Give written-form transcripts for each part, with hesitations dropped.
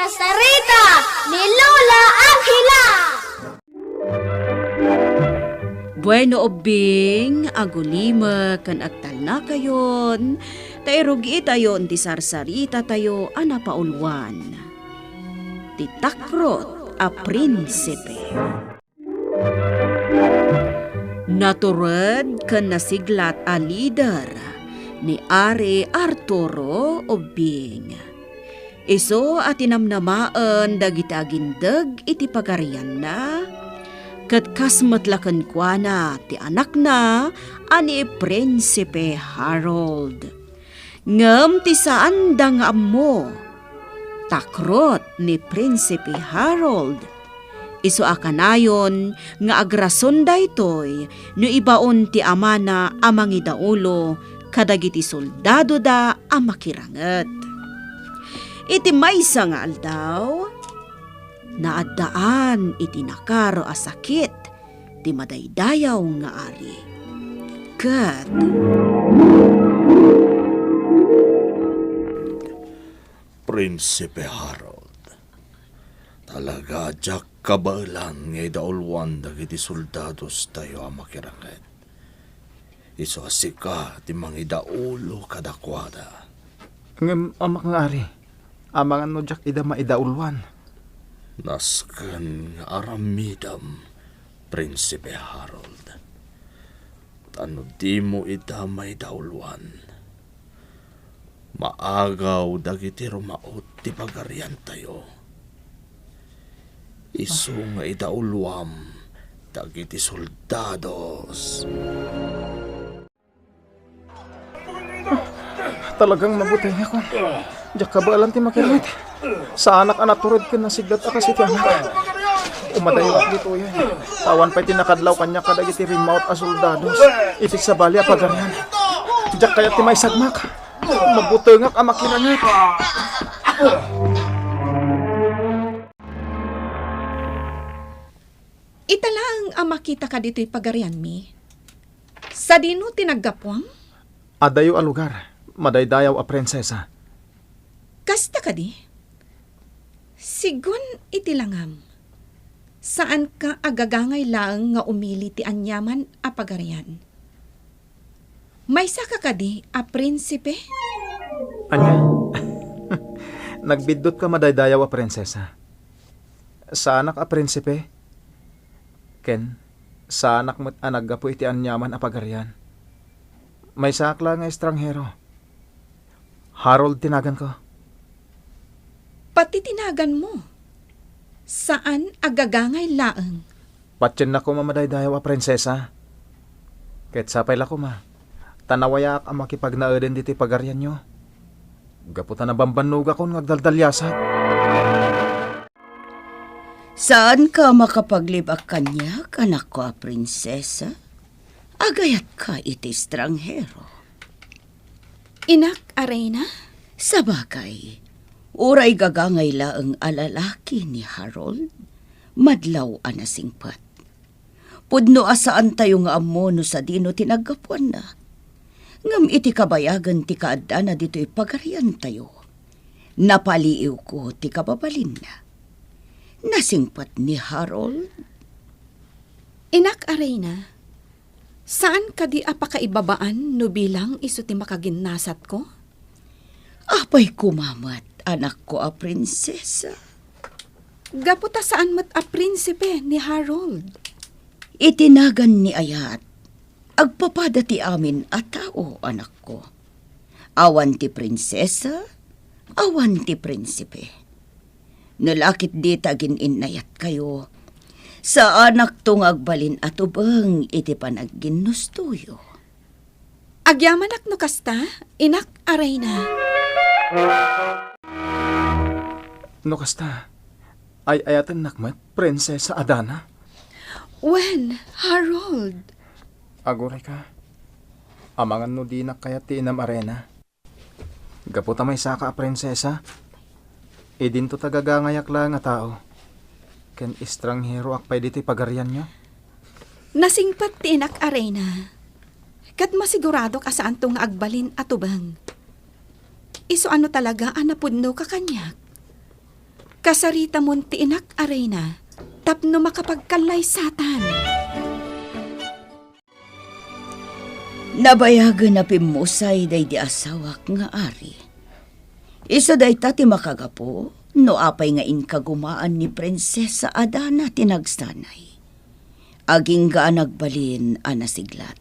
Sarsarita ni Lola Angela. Bueno obing, agulima kan agtal na kayon, tairugi tayon ti sarsarita tayo anapaulwan. Ti Takrot a Prinsipe. Naturad kan nasiglat a leader ni Ari Arturo Obing. Iso at tinamnamaan dagiti agindag iti pagarian na, kat kasmatlakan kwa na ti anak na ani Prinsipe Harold. Ngam ti saan da nga ammo, takrot ni Prinsipe Harold. Iso akanayon nga agrason daytoy no ibaon ti amana amang idaulo kadagiti soldado da amakiranget. Iti maysa nga aldaw, naaddaan iti nakaro a sakit ti madaydayaw nga ari. Kat Prinsipe Harold, talaga jak kabalang nga idaulwan dagiti soldados tayo amakiranget. Iso asika ti mga idaulo kadakwada. Ngem amak nga ari, amangan no jak ida maidaulwan. Nasken nga aramidam, Prinsipe Harold. Tano di mo ida maidaulwan. Maagaw dagiti rumaot ti pagarian tayo. Isu nga idaulwam dagiti soldados. Talagang mabuti nga kon. Jak kabalan ti makirit. Sa anak turod ka nasigdat akas iti anak. Umadayo at dito yan. Tawan pa'y tinakadlaw kanya kadagiti remote a soldados. Itik sa balya pagarian. Jak kaya ti may sagmak. Mabuti nga ka makirangat. Italang ang makita ka dito'y pagarian mi. Sa dino tinaggapwang? Adayo a lugar. Madaydayaw a prinsesa. Kasta ka di? Sigun itilangam. Saan ka agagangay lang nga umili ti anyaman a pagarian? May saka ka di a prinsipe? Anya? Nagbidot ka madaydayaw a prinsesa. Sa anak a prinsipe? Ken, sa anak mo't anaggapo iti anyaman a pagarian. May sakla nga estranghero. Harold tinagan ko. Pati tinagan mo. Saan agagangay laeng? Patyan na ko mamadaydayaw a prinsesa. Ket sapay la ko ma. Tanawayak ang makipagnaeden diti pagarian nyo. Gaputan na bambanog ako ngagdaldalyasat. saan ka makapaglibak kanya, anak ko a prinsesa? Agayat ka iti estranghero. Inak, Arena? Sa bagay, uray gagangay laeng alalaki ni Harold, madlaw anasingpat. Pudno asaan tayo nga amo no sa dino tinagapuan na. Ngam iti kabayagan ti kaadda na dito'y pagarian tayo. Napaliiw ko ti kababalin na. Nasingpat ni Harold. Inak, Arena? Saan ka di apakaibabaan no bilang iso ti makaginnasat ko? Apay kumamat, anak ko a prinsesa. Gaputa saan mat a prinsipe ni Harold? Itinagan ni Ayat, agpapada ti amin a tao, anak ko. Awan ti prinsesa, awan ti prinsipe. Nalakit di tagin inayat kayo, sa anak tong agbalin at ubang iti panagginustuyo. Agyamanak no kasta, inak, Arena. No kasta, ay ayatan nakmat, prinsesa Adana. When, Harold? Aguray ka. Amangan no di na kaya ti inam Arena. Gaputa may saka a prinsesa. Idin to tagagangayak lang nga tao. Ken estranghero akpay diti pagarian nyo. Nasingpat ti inak, Arena. Kat masigurado ka saan tong agbalin at ubang. Iso ano talaga anapudno ka kanyak? Kasarita mon ti inak arena, tapno makapagkalay satan. Nabayagan na pimusay day di asawak nga ari. Iso day ti makagapo, no apay nga inkagumaan ni Prinsesa Adana tinagsanay. Aging ga nagbalin anasiglat.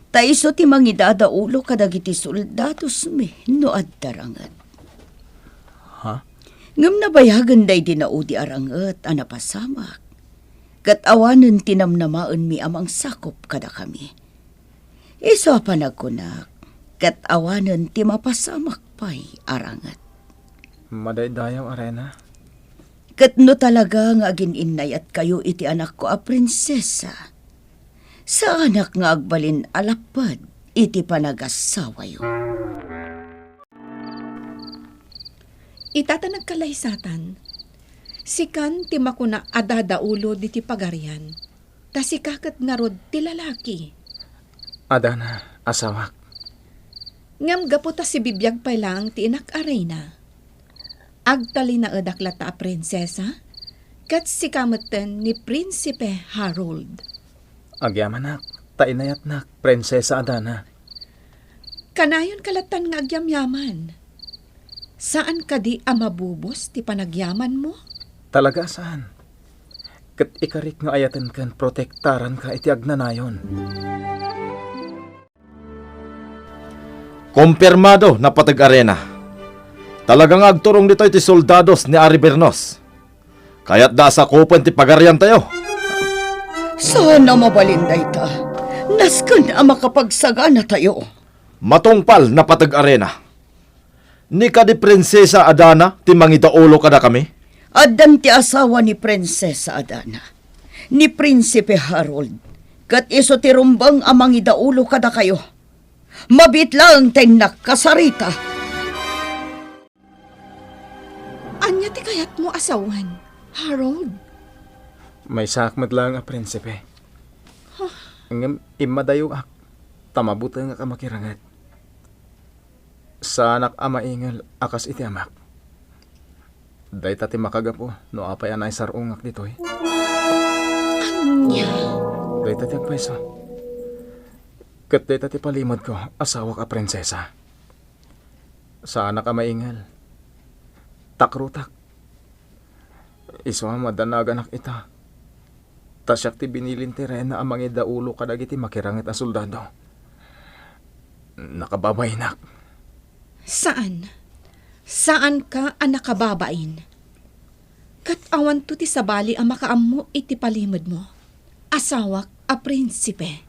Ta iso ti mangidadaulo kadagiti soldados mi no addarangat. Ha? Ngam nabayagan day dinaudi arangat anapasamak. Kat awanen tinamnamaan mi amang sakop kada kami. Iso pa nagkunak, kat awanen ti mapasamak pa'y arangat. Madaydayaw arena. Kat no talaga nga agininay at kayo iti anak ko a prinsesa. Sa anak nga agbalin alapad, iti panagasawayo. Itatanag kalay satan, sikan ti makuna adadaulo di ti pagarian, ta si kakat nga rod ti lalaki. Adana, asawak. Ngam gapo ta si bibiyag pa lang ti inak arena. Agtali na edakla ta a prinsesa, kat si kameten ni Prinsipe Harold. Agyamanak, tainayatnak, Prinsesa Adana. Kanayon kalatan nga agyamyaman. Saan ka di amabubos ti panagyaman mo? Talaga saan? Kat ikarik nga ayatan kan protektaran ka iti agnanayon. Kumpirmado na patag arena. Talagang agturong dito iti soldados ni Ari Bernos. Kaya't da sa kupan ti pagarian tayo. Sana mabalinday ta. Naskan ang makapagsagana tayo. Matungpal na patag arena. Ni ka di Prinsesa Adana ti mangidaulo kada kami. Adan ti asawa ni Prinsesa Adana. Ni Prinsipe Harold. Kat iso ti rumbang amang idaulo kada kayo. Mabitlang tenak kasarita. Anya ti kayat mo asawan, Harold? May sakmat lang a prinsipe. Ngam imadayo ak, tamabuta nga kamakirangat. Sa anak ama ingal akas iti amak. Day tati makagapo, no apay anay sarungak ditoy. Anya? Day tati agpaiso. Kat day tati palimod ko, asawa ka prinsesa. Sa anak ama ingal. Takrutak. Iso madanagan ak ita. Tasyak ti binilin ti Rena amang idaulo kadagiti makirangit a soldado. Nakababay nak. Saan? Saan ka ang nakababain? Kat awan to ti sabali ang makaammo iti palimod mo. Asawak a prinsipe.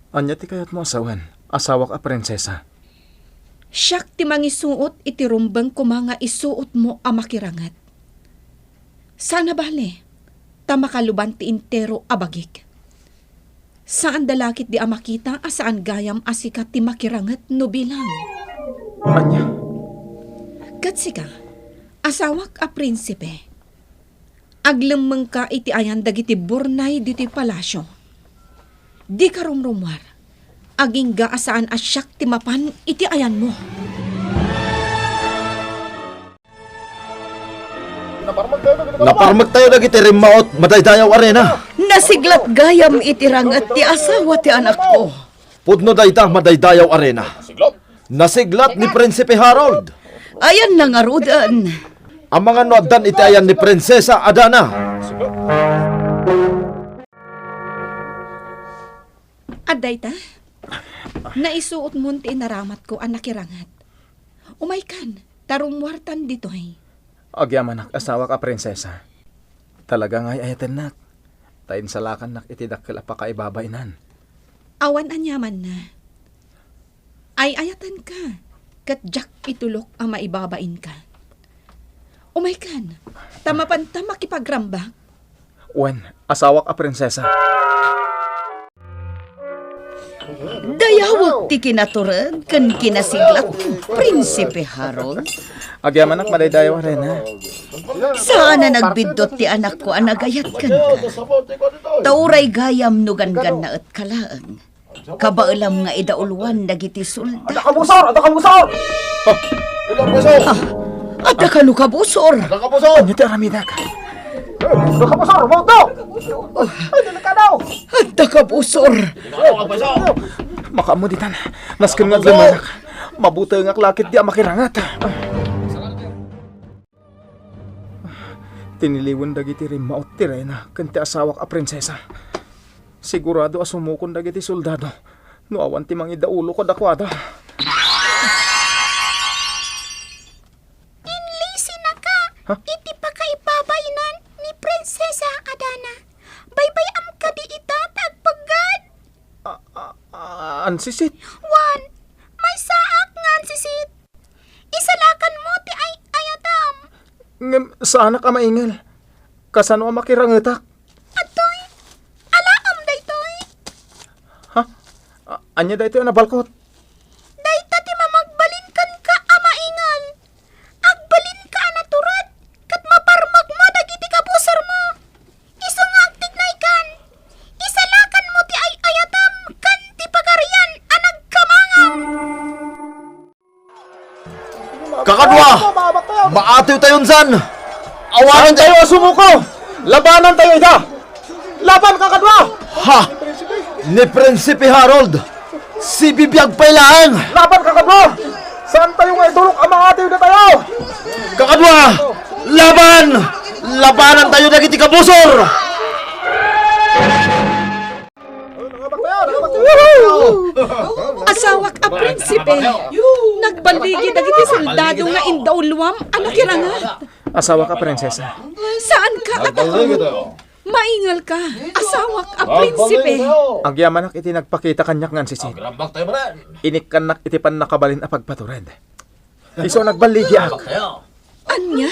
Anya ti kayat mo asawan, asawak a prinsesa. Siyak ti mangisuot iti rumbang kumanga isuot mo ang makirangat. Sana bale, ta makaluban ti intero abagik. Saan dalakit di amakita asaan gayam asikat ti makirangat no bilang. Anya? Katsika, asawak a prinsipe. Aglemeng ka iti ayan dagiti burnay diti palasyo. Di ka rumrumwar. Aging gaasaan asyak ti mapan iti ayan mo. Naparmag tayo dagiti rimaot madaydayaw arena. Nasiglat gayam itirang at ti asawa ti anak ko. Pudno dayta madaydayaw arena. Nasiglat ni Prinsipe Harold. Ayan na nga rudan. Ang mga nodan iti ayan ni Prinsesa Adana. Aday ta, naisuot mo ti naramat ko ang nakirangat. Umay kan, tarumwartan dito'y. Agyamanak, asawa ka prinsesa. Talaga nga'y ayatan nak. Tayin salakan nak itidakkel apakaibabainan. Awan anyaman na. Ay ayatan ka, kat jak itulok ang maibabain ka. Umay kan, tamapanta makipagrambak. Wen, asawa ka prinsesa. Dayawag ti kinaturan kan kinasiglat Prinsipe Harold. Agyamanak, madaydayaw arena. Saan na nagbidot ti anak ko ang nagayat kan ka? Tauray gayam nugan-gan na at kalaan. Kabailam nga idaulwan dagiti sulda. Ada kabusor! Ada ka no kabusor. Anya ti aramidak. Nakapasar, mo to! Ay, dili ka daw! Ada kabusor. Makamuditan, nasken nga glamanak. Mabuti nga lakit di makirangat. Tiniliwan dagiti rimaot ti Reyna, kanti asawak a prinsesa. Sigurado asumukon dagiti soldado. No awan ti mangidaulo ko dakwada. Inlisi na ka. Ha? Iti pa kaipabainan ni Prinsesa Adana. Baybay am ka di ita tagpagad. Ansisit. Wan, may saak nga sisit. Isalakan mo ti ay ayatam. Ngem, sana ka maingal. Kasano ang makirangetak? Atoy, alaam daytoy. Ha? Anya da ito yung nabalkot. Dayta ti mamagbalin kan ka amaingal. Agbalin ka anaturat. Kat maparmag mo dagiti kabusar mo. Iso nga agtignay kan. Isalakan mo ti ay ayatam kan ti pagarian anagkamangan. Kakadwa! Maatiw tayon san! Awanan tayo! Sumuko! Labanan tayo ida! Laban ka kadwa! Ha! Ni Prinsipe Harold! Si bibiyag pailaan! Laban ka kadwa! Saan tayo nga idulok ang mga atiw na tayo? Kakadwa! Laban! Labanan tayo na kiti kabusor! Asawak a prinsipe. Nagbaligi dagiti soldado nga indawluam ano kirangat. Asawa ka, prinsesa. Saan ka ato? Maingal ka. Asawak a prinsipe. Ang yamanak iti nagpakita kanyak ngan sisit. Inikkanak iti pan nakabalin a pagpatured. Iso nagbaligi ak. Anya?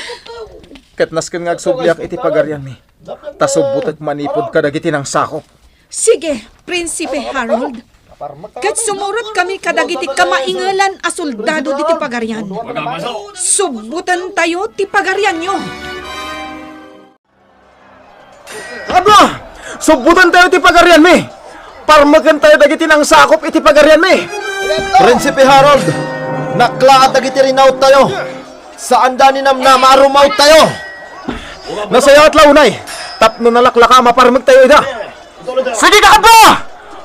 Katnasken nga agsubliak iti pagaryan mi. Tasubutek manipod ka dagiti ng sakop. Sige, Prinsipe Harold. Kat sumurot kami kadagiti kamaingalan a soldado diti pagaryan. Subutan tayo ti pagaryan nyo. Ano? Subutan tayo iti pagaryan mi. Parmagan tayo dagiti ng sakop iti pagaryan mi. Prinsipe Harold! Naklaat na kiti rinaut tayo! Saan dani nam na marumaut tayo? Nasayo at launay. Tapno nalaklaka maparmag tayo ida. Sige ka ba?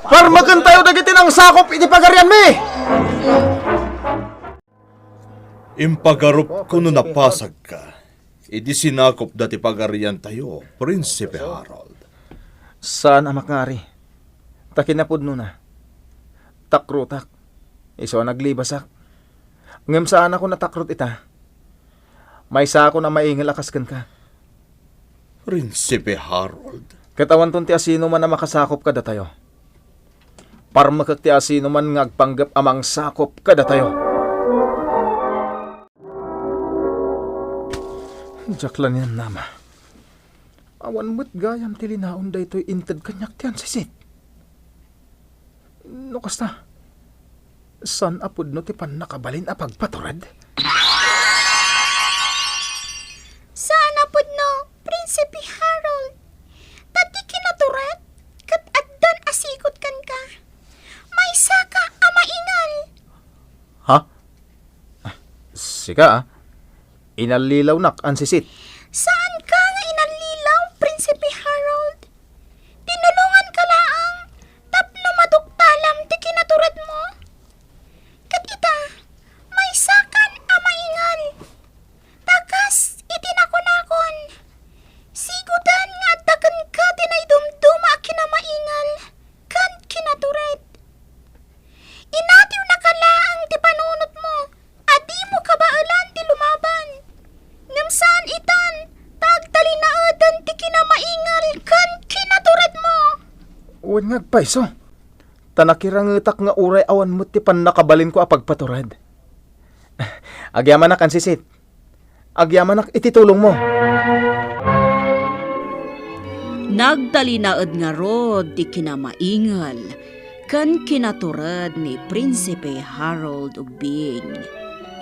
Parmagan tayo dagiti ng sakop iti pagaryan mi. Impagarup ko no napasag ka. Idi sinakop dati pagarian tayo, Prinsipe Harold. Saan ang makari? Takinapod no na. Takrutak. Iso naglibasak. Ngem saan ako natakrut ita. May sa ako na maingal akaskan ka. Prinsipe Harold. Katawan ton ti asino man na makasakop kada tayo. Parmakak ti asino man ngagpanggap amang sakop kada tayo. Jaklan yan nama. Awan mo't gayam ti linaon da ito'y inted kanyak tiyan sisit. No kasta, san apod no ti pan nakabalin a pagpaturad? Saan apod no, Prinsipe Harold? Tati kinaturat, kat addan asikot kan ka. May saka amaingal. Ha? Sika inalilaw nak ang sisit. Saan ka nga inalilaw, Prinsipe Harold? Tinulungan ka laang, tapno maduktalam ti kinaturat mo. Kat ita, may sakan amaingal. Takas, itinakon-akon. Sigudan nga addakan ka tinay dumduma kinamaingal, kan kinaturat. Inatiw na ka laang ti panunot mo, adi mo kabaalan ti lumaban. Ngam saan itan, tagtalinaadan ti kinamaingal kan kinaturat mo. Uwan nga paiso. Tanakirangetak nga uray awan mo ti pan nakabalin ko a pagpaturad. Agyaman nak ang sisit. Agyaman nak ititulong mo. Nagtalinaed nga rod ti kinamaingal kan kinaturad ni Prinsipe Harold ug Bing.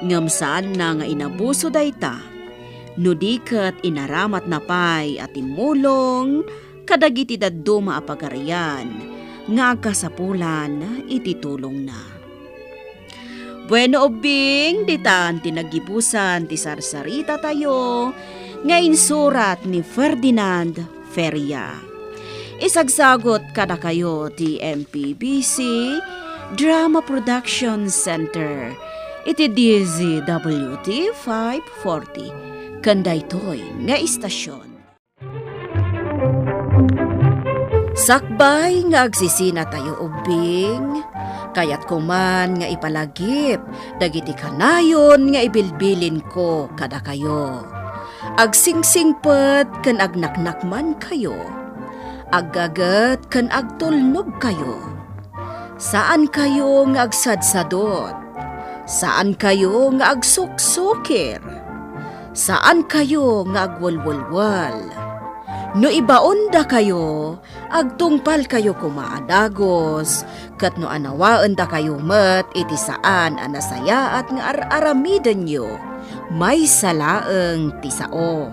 Ngam saan na nga inabuso dayta, no diket inaramat na pay at imulong kadagiti dadduma a pagarian nga kasapulan ititulong na. Bueno ubing, ditan tinagipusan ti sarsarita tayo, nga insurat ni Ferdinand Feria. Isagsagot kada kayo ti MPBC Drama Production Center. Iti DZWT 540. Kandaytoy nga istasyon. Sakbay nga agsisina tayo ubing, kayat kuman nga ipalagip, dagiti kanayon nga ibilbilin ko kada kayo. Agsingsingpet ken agnaknakman kayo, aggagat ken agtulnog kayo. Saan kayo nga agsadsadot? Saan kayo nga agsuksukir? Saan kayo nga agwalwalwal? No ibaon da kayo, agtungpal kayo kumaadagos, kat no anawaan da kayo met iti saan anasaya at nga aramiden nyo, may salaeng tisao.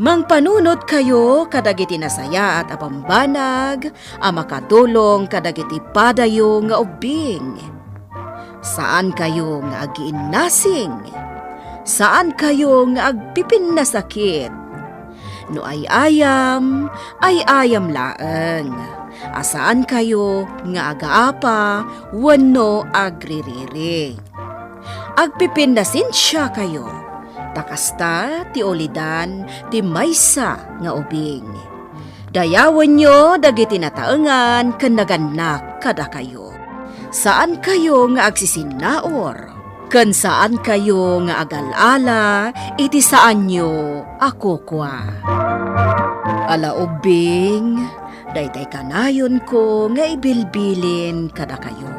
Mangpanunot kayo kadagiti nasaya at apambanag, makatulong kadagiti padayo nga ubing. Saan kayo nga agiinnasing? Saan kayo nga agpipin na sakit? No ay ayam laeng. Asaan kayo nga agaapa, wano agririri. Agpipindasin siya kayo. Takasta ti olidan ti maysa nga ubing. Dayawan nyo dagiti nataengan ken naganak kada kayo. Saan kayo nga agsisinaor? Ken saan kayo nga agalala, iti saan nyo ako kwa. Ala ubing, daytay kanayon ko nga ibilbilin kada kayo.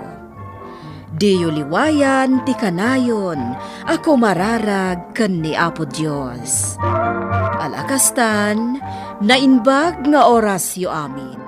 Diyo liwayan ti kanayon, ako mararag ken ni Apo Dios. Alakastan, nainbag nga oras yo amin.